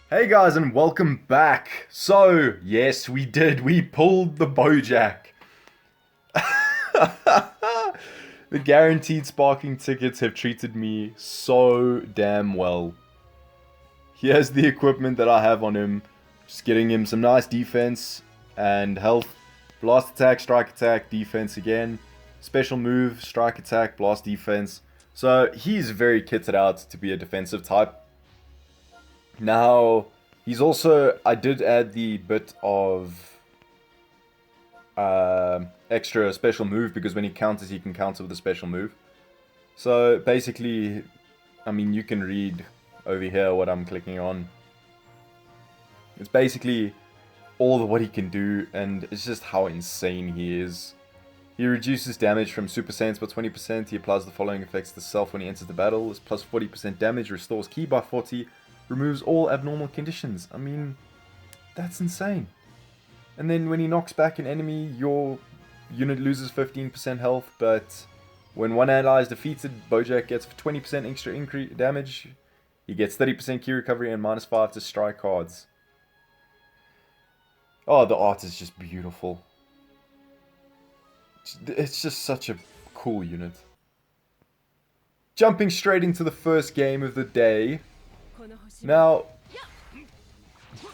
Hey guys, and welcome back. So, yes, we did. We pulled the Boujack. The guaranteed sparking tickets have treated me so damn well. Here's the equipment that I have on him. Just getting him some nice defense and health. Blast attack, strike attack, defense again. Special move, strike attack, blast defense. So, he's very kitted out to be a defensive type. Now, he's also, I did add the bit of extra special move because when he counters, he can counter with a special move. So basically, I mean, you can read over here what I'm clicking on. It's basically all of what he can do, and it's just how insane he is. He reduces damage from Super Saiyans by 20%. He applies the following effects to self when he enters the battle. It's plus 40% damage, restores ki by 40, removes all abnormal conditions. I mean, that's insane. And then when he knocks back an enemy, your unit loses 15% health, but when one ally is defeated, Boujack gets 20% extra damage. He gets 30% ki recovery and minus 5 to strike cards. Oh, the art is just beautiful. It's just such a cool unit. Jumping straight into the first game of the day. Now,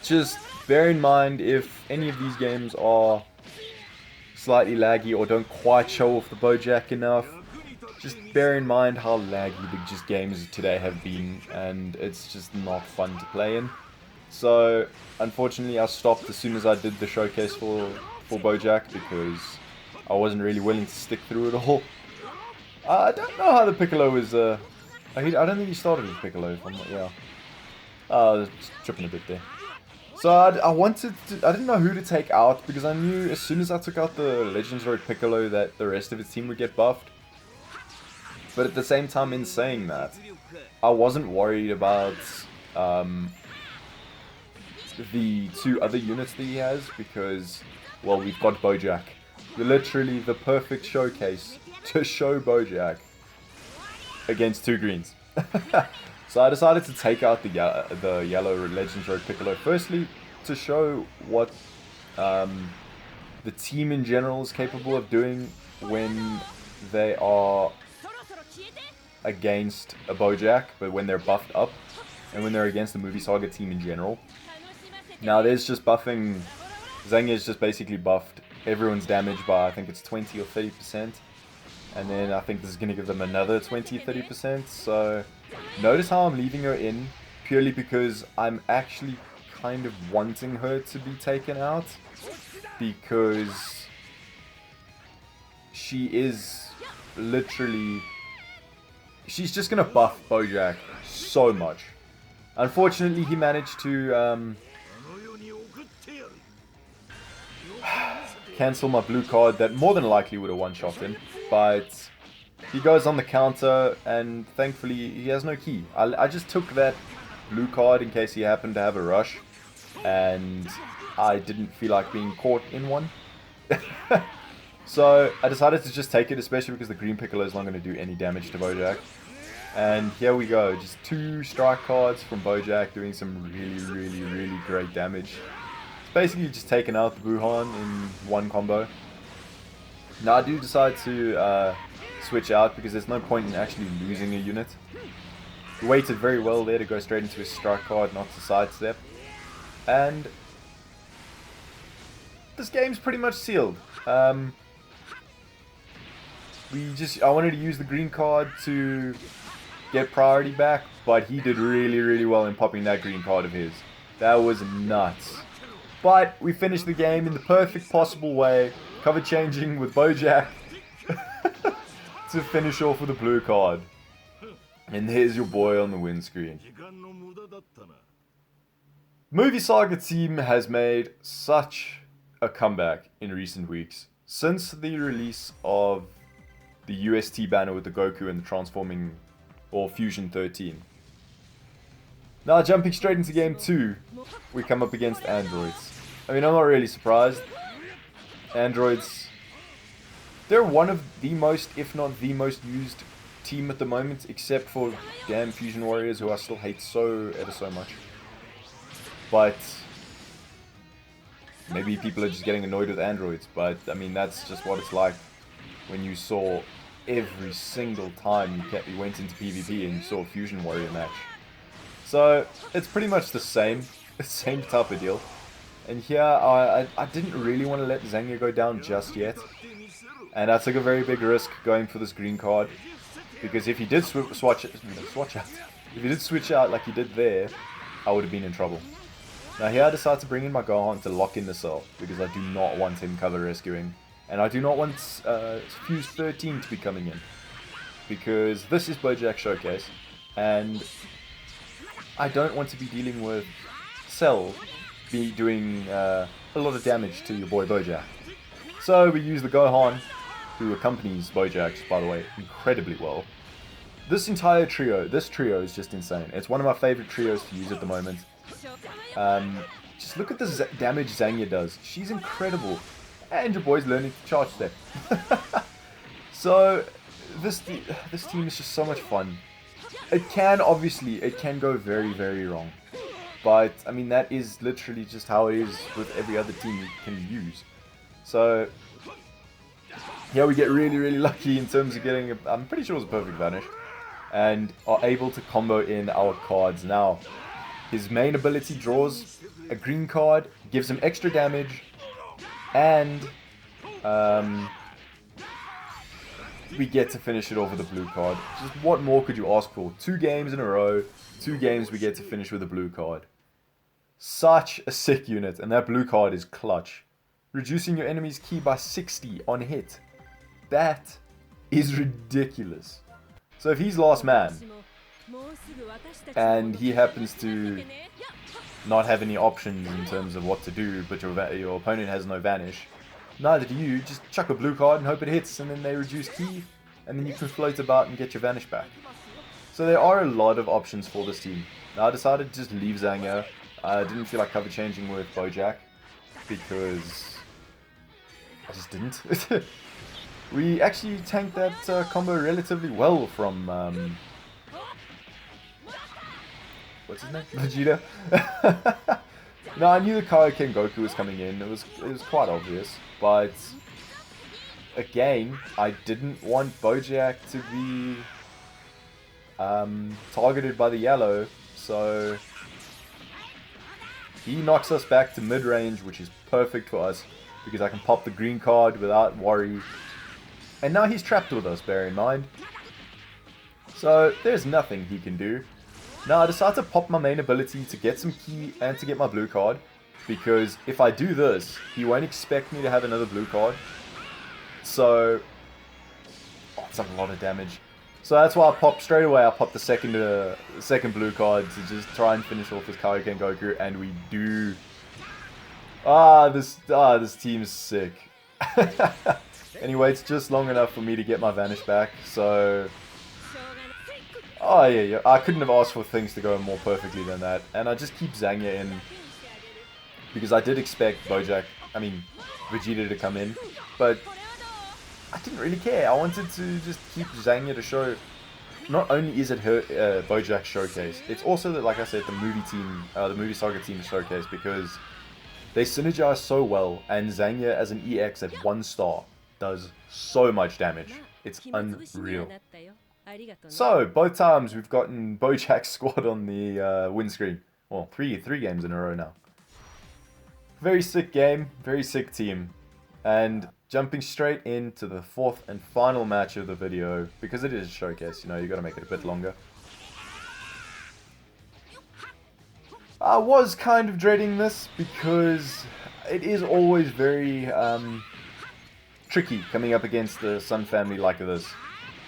just bear in mind if any of these games are slightly laggy or don't quite show off the Boujack enough, just bear in mind how laggy the games today have been, and it's just not fun to play in. So, unfortunately, I stopped as soon as I did the showcase for Boujack because I wasn't really willing to stick through it all. I don't know how the Piccolo was. I don't think he started with Piccolo. If I'm not, yeah. I was tripping a bit there. So I didn't know who to take out because I knew as soon as I took out the Legends Road Piccolo that the rest of his team would get buffed. But at the same time, in saying that, I wasn't worried about the two other units that he has because, well, we've got Boujack. Literally the perfect showcase to show Boujack against two greens. So I decided to take out the yellow Legends Road Piccolo. Firstly, to show what the team in general is capable of doing when they are against a Boujack, but when they're buffed up, and when they're against the Movie Saga team in general. Now there's just buffing. Zangief's just basically buffed everyone's damage by, I think it's 20 or 30%. And then I think this is going to give them another 20-30%. So notice how I'm leaving her in purely because I'm actually kind of wanting her to be taken out. Because she is literally... she's just going to buff Boujack so much. Unfortunately, he managed to... cancel my blue card that more than likely would have one-shot him, but he goes on the counter and thankfully he has no ki. I just took that blue card in case he happened to have a rush and I didn't feel like being caught in one. So I decided to just take it, especially because the green Piccolo is not going to do any damage to Boujack. And here we go, just two strike cards from Boujack doing some really great damage. Basically just taking out the Buhan in one combo. Now I do decide to switch out because there's no point in actually losing a unit. He waited very well there to go straight into his strike card, not to sidestep. And this game's pretty much sealed. I wanted to use the green card to get priority back, but he did really well in popping that green card of his. That was nuts. But we finished the game in the perfect possible way, cover changing with Boujack to finish off with a blue card. And there's your boy on the windscreen. Movie Saga team has made such a comeback in recent weeks. Since the release of the UST banner with the Goku and the Transforming or Fusion 13. Now jumping straight into game 2, we come up against androids. I mean, I'm not really surprised. Androids, they're one of the most, if not the most used team at the moment, except for damn Fusion Warriors, who I still hate so much. But maybe people are just getting annoyed with androids, but I mean, that's just what it's like when you saw every single time you went into PvP and you saw a Fusion Warrior match. So, it's pretty much the same type of deal. And here, I didn't really want to let Xela go down just yet. And I took a very big risk going for this green card. Because if he did switch out like he did there, I would have been in trouble. Now here I decided to bring in my Gohan to lock in the cell, because I do not want him cover rescuing. And I do not want Fuse 13 to be coming in, because this is Boujack Showcase, and I don't want to be dealing with Cell doing a lot of damage to your boy Boujack. So we use the Gohan, who accompanies Boujack, by the way, incredibly well. This entire trio, is just insane. It's one of my favorite trios to use at the moment. Just look at the damage Xela does. She's incredible. And your boy's learning to charge step. So, this team is just so much fun. It can go very, very wrong. But, I mean, that is literally just how it is with every other team you can use. So, yeah, we get really, really lucky in terms of getting, I'm pretty sure it's a perfect vanish. And are able to combo in our cards now. His main ability draws a green card, gives him extra damage, and we get to finish it off with a blue card. Just what more could you ask for? 2 games in a row, 2 games we get to finish with a blue card. Such a sick unit, and that blue card is clutch. Reducing your enemy's ki by 60 on hit. That is ridiculous. So if he's last man, and he happens to not have any options in terms of what to do, but your opponent has no vanish, neither do you. Just chuck a blue card and hope it hits, and then they reduce ki, and then you can float about and get your vanish back. So there are a lot of options for this team. Now I decided to just leave Xela. I didn't feel like cover changing with Boujack, because I just didn't. We actually tanked that combo relatively well from what's his name? Vegeta. No, I knew the Kaioken Goku was coming in. It was quite obvious, but again, I didn't want Boujack to be targeted by the yellow, so he knocks us back to mid-range, which is perfect for us, because I can pop the green card without worry. And now he's trapped with us, bear in mind. So there's nothing he can do. Now I decided to pop my main ability to get some ki and to get my blue card, because if I do this, he won't expect me to have another blue card. So, it's a lot of damage. So that's why I popped straight away. I popped the second blue card to just try and finish off his Kaioken Goku, and we do. This team's sick. Anyway, it's just long enough for me to get my vanish back. So, yeah, I couldn't have asked for things to go more perfectly than that. And I just keep Xela in, because I did expect Vegeta to come in, but I didn't really care. I wanted to just keep Xela to show. Not only is it her Boujack showcase, it's also that, like I said, the movie saga team showcase, because they synergize so well, and Xela as an EX at 1 star does so much damage. It's unreal. So, both times we've gotten Boujack's squad on the win screen. Well, three games in a row now. Very sick game, very sick team. And jumping straight into the 4th and final match of the video, because it is a showcase, you gotta make it a bit longer. I was kind of dreading this, because it is always very tricky coming up against the Sun family like this.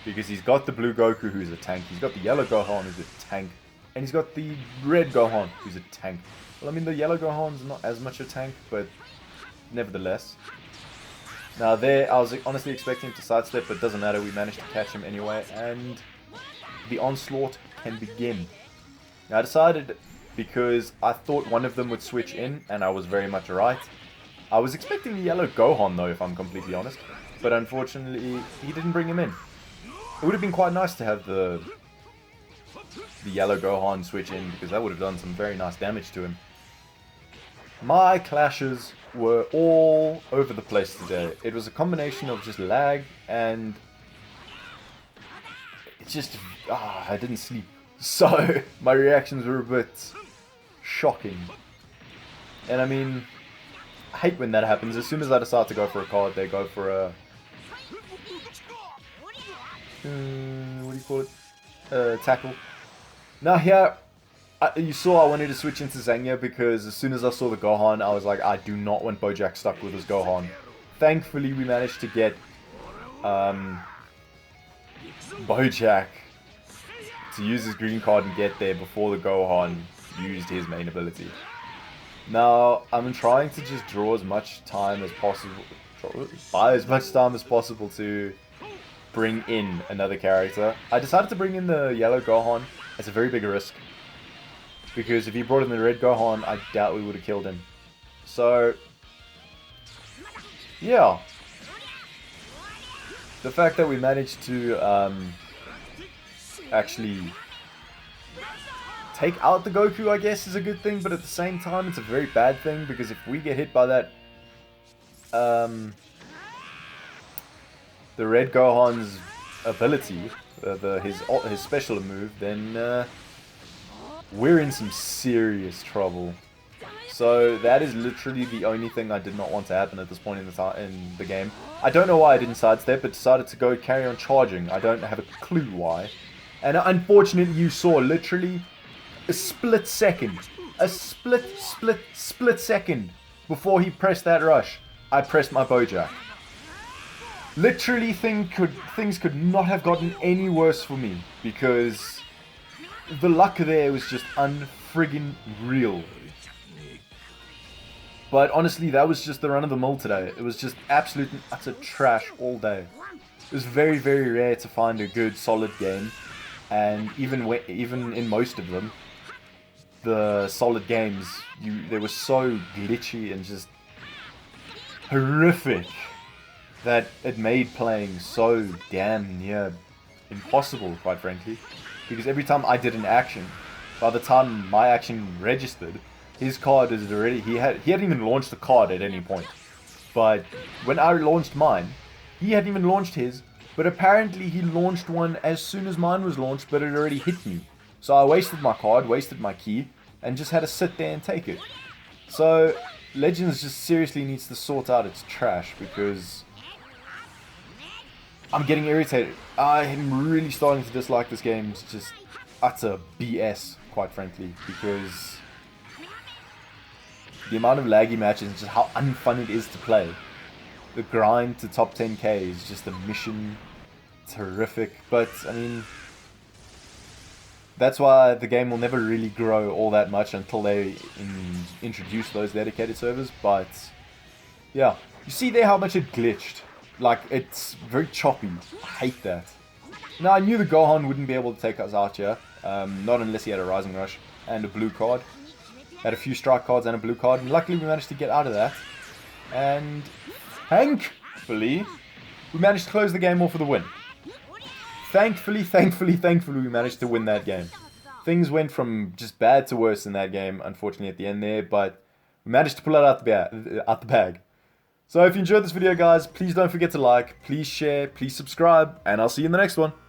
Because he's got the blue Goku, who's a tank, he's got the yellow Gohan, who's a tank, and he's got the red Gohan, who's a tank. Well, I mean, the yellow Gohan's not as much a tank, but nevertheless. Now there, I was honestly expecting him to sidestep, but it doesn't matter, we managed to catch him anyway, and the onslaught can begin. Now I decided, because I thought one of them would switch in, and I was very much right. I was expecting the yellow Gohan though, if I'm completely honest, but unfortunately, he didn't bring him in. It would have been quite nice to have the yellow Gohan switch in, because that would have done some very nice damage to him. My clashes were all over the place today. It was a combination of just lag and it's just I didn't sleep, so my reactions were a bit shocking. And I mean, I hate when that happens. As soon as I decide to go for a card, they go for a what do you call it? Tackle. Now here, you saw I wanted to switch into Xela because as soon as I saw the Gohan, I was like, I do not want Boujack stuck with his Gohan. Thankfully, we managed to get Boujack to use his green card and get there before the Gohan used his main ability. Now, I'm trying to just draw as much time as possible, buy as much time as possible to bring in another character. I decided to bring in the yellow Gohan. It's a very big risk, because if he brought in the red Gohan, I doubt we would have killed him. So, yeah. The fact that we managed to actually take out the Goku, I guess, is a good thing, but at the same time, it's a very bad thing, because if we get hit by that, the red Gohan's ability, his special move, then we're in some serious trouble. So that is literally the only thing I did not want to happen at this point in the game. I don't know why I didn't sidestep, but decided to go carry on charging. I don't have a clue why. And unfortunately, you saw literally a split second before he pressed that rush, I pressed my Boujack. Literally, things could not have gotten any worse for me, because the luck there was just unfriggin' real. But honestly, that was just the run of the mill today. It was just absolute and utter trash all day. It was very, very rare to find a good, solid game, and even in most of them, the solid games, they were so glitchy and just horrific that it made playing so damn near impossible, quite frankly. Because every time I did an action, by the time my action registered, his card is already, he hadn't even launched the card at any point. But when I launched mine, he hadn't even launched his, but apparently he launched one as soon as mine was launched, but it already hit me. So I wasted my card, wasted my key, and just had to sit there and take it. So Legends just seriously needs to sort out its trash, because I'm getting irritated. I am really starting to dislike this game. It's just utter BS, quite frankly, because the amount of laggy matches and just how unfun it is to play. The grind to top 10k is just a mission. It's horrific, but I mean, that's why the game will never really grow all that much until they introduce those dedicated servers. But yeah, you see there how much it glitched. Like, it's very choppy. I hate that. Now, I knew the Gohan wouldn't be able to take us out here. Not unless he had a Rising Rush and a blue card. Had a few strike cards and a blue card. And luckily, we managed to get out of that. And thankfully, we managed to close the game off with a win. Thankfully, we managed to win that game. Things went from just bad to worse in that game, unfortunately, at the end there. But we managed to pull it out the bag. So if you enjoyed this video, guys, please don't forget to like, please share, please subscribe, and I'll see you in the next one.